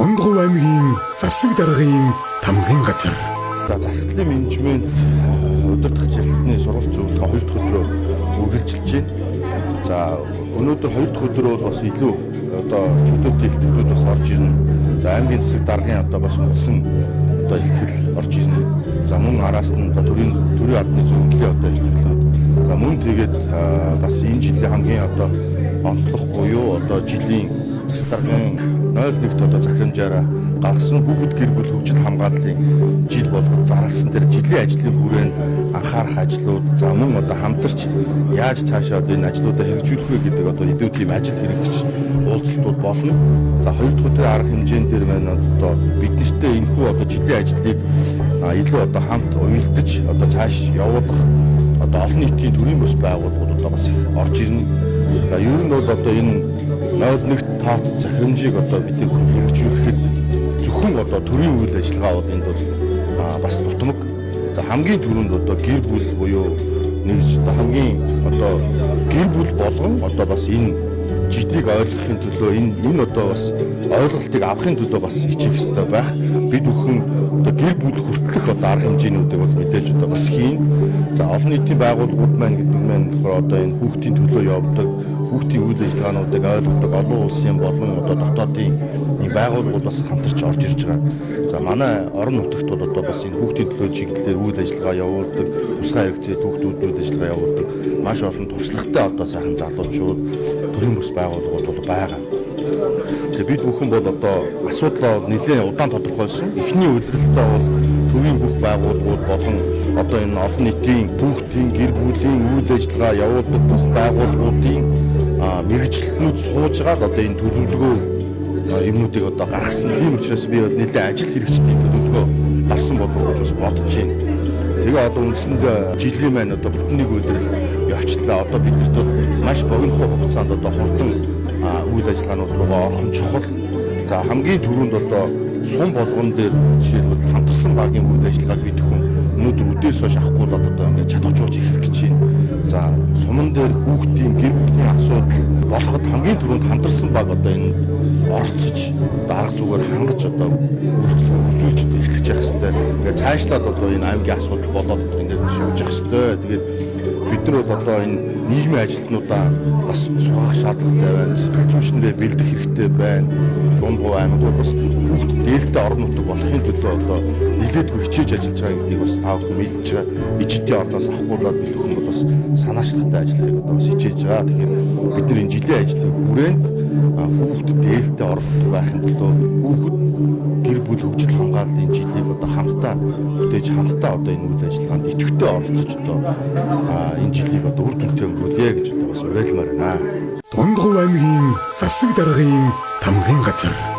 Дундгов аймгийн засаг даргын тамгын газар. Засаглалын менежмент удирдах хичээлний сургалт зөвлөгөө 2 дахь өдрөө үргэлжилж байна. За өнөөдөр 2 дахь өдөр бол бас илүү чөлөөтэй илтгэгчид бас орж ирнэ. За аймгийн засаг даргын бас үндсэн илтгэл орж ирнэ. За мөн араас нь төрийн албаны зөвлөлийн илтгэлүүд. За мөн тэгээд бас энэ жилийн хамгийн онцлог буюу жилийн засаг даргын 01 захирамжаараа гаргасан хүүхэд гэр бүл хөгжил хамгааллын жил болгож зарласан тэр жилийн ажлын хүрээнд анхаарах ажлууд за мөн хамтарч яаж цаашаа энэ ажлуудаа хэрэгжүүлэх вэ гэдэг илүүдлийн ажил хэрэгч уулзалтууд болно. За хоёр дахь өдрийн арга хэмжээнд дээр маань бид нартэй энэхүү жилийн ажлыг илүү хамт уялдаж цааш явуулах олон нийтийн төрийн бус байгууллагууд бас их орж ирнэ. За ер нь бол энэ 01 тооц захирамжийг бид хэрэгжүүлэхэд зөвхөн төрийн үйл ажиллагаа бол энд бол бас дутмаг. За хамгийн түрүүнд гэр бүл буюу нэгж хамгийн гэр бүл болгон бас энэ жилийг ойлгохын төлөө энэ бас ойлголтыг авахын төлөө бас хичээх хэрэгтэй байх. Бид бүхэн гэр бүл хүртэлх арга хэмжээнүүдийг бол мэдээж бас хийн. За олон нийтийн байгууллагууд маань гэдэг нь болохоор энэ хүүхдийн төлөө явдаг хүүхдийн үйл ажиллагаануудыг ойлгодог олон улсын болон дотоодын энэ байгууллагууд бас хамтарч орж ирж байгаа. За манай орон нутагт бол бас энэ хүүхдийн төлөө чиглэлээр үйл ажиллагаа явуулдаг, тусгай хэрэгцээ хүүхдүүд үйл ажиллагаа явуулдаг маш олон туршлагатай сайхан залуучууд төрийн бус байгууллагууд бол байгаа. Тэгээ бид бүхэн бол асуудлаа нэлээд удаан тодорхойлсон. Эхний удирдалтаа бол төрийн бүх байгууллагууд болон энэ олон нийтийн хүүхдийн гэр бүлийн үйл ажиллагаа явуулдаг бүх байгууллагуудын мэргэжилтнүүд сууж байгаа энэ төлөвлөгөө юмнуудыг гаргасан. Тийм учраас би нэлээд ажил хэрэгчдийн төлөвлөгөө гарсан болов уу гэж бас бодож байна. Тэгээ үндсэнд жилийн маань бүтнийг өдрөл явчлаа. Биднэрт маш богино хугацаанд хурдан үйл ажиллагаанууд руу орох нь чухал. За хамгийн түрүүнд сум болгон дээр жишээлбэл хамтарсан багийн үйл ажиллагааг бид хүн өнөөдөр үдээс хойш авахгүй ингээд чадваржуулж эхлэх гэж байна. За суман дээр хүүхдийн гэр бүлийн асуудал болоход хамгийн түрүүнд хамтарсан баг энэ оролцож дарга зүгээр хангаж үзүүлж эхлэж явах хэрэгтэй. Ингээд цаашлаад энэ аймгийн асуудал болоод ингээд шивж явах хэрэгтэй. Тэгээд бид нар энэ нийгмийн ажилтнуудаа бас сургах шаардлагатай байна. Сэтгэл зүйчнэрээ бэлдэх хэрэгтэй байна. Дундгов аймаг бас хүүхд дээлтэй орон нутаг болохын төлөө нэлээдгүй хичээж ажиллаж байгаа гэдгийг бас та бүхэн мэдж байгаа. Ижидийн орноос авахгүйгээд бид бүхэн бас санаачлагтай ажиллахыг бас хичээж байгаа. Тэгэхээр бид нар энэ жилийн ажлын хүрээнд хүүхд дээлтэй орон нутаг байхын төлөө хүүхд гэр бүл хөгжил хамгааллын жилийг хамтдаа бүтээж хамтдаа энэ үйл ажиллагаанд идэвхтэй оролцож энэ жилийг үр дүнтэй өнгөрүүлье гэж бас уриалмаар байна. Дундгов аймгийн засаг даргын тамгын газар.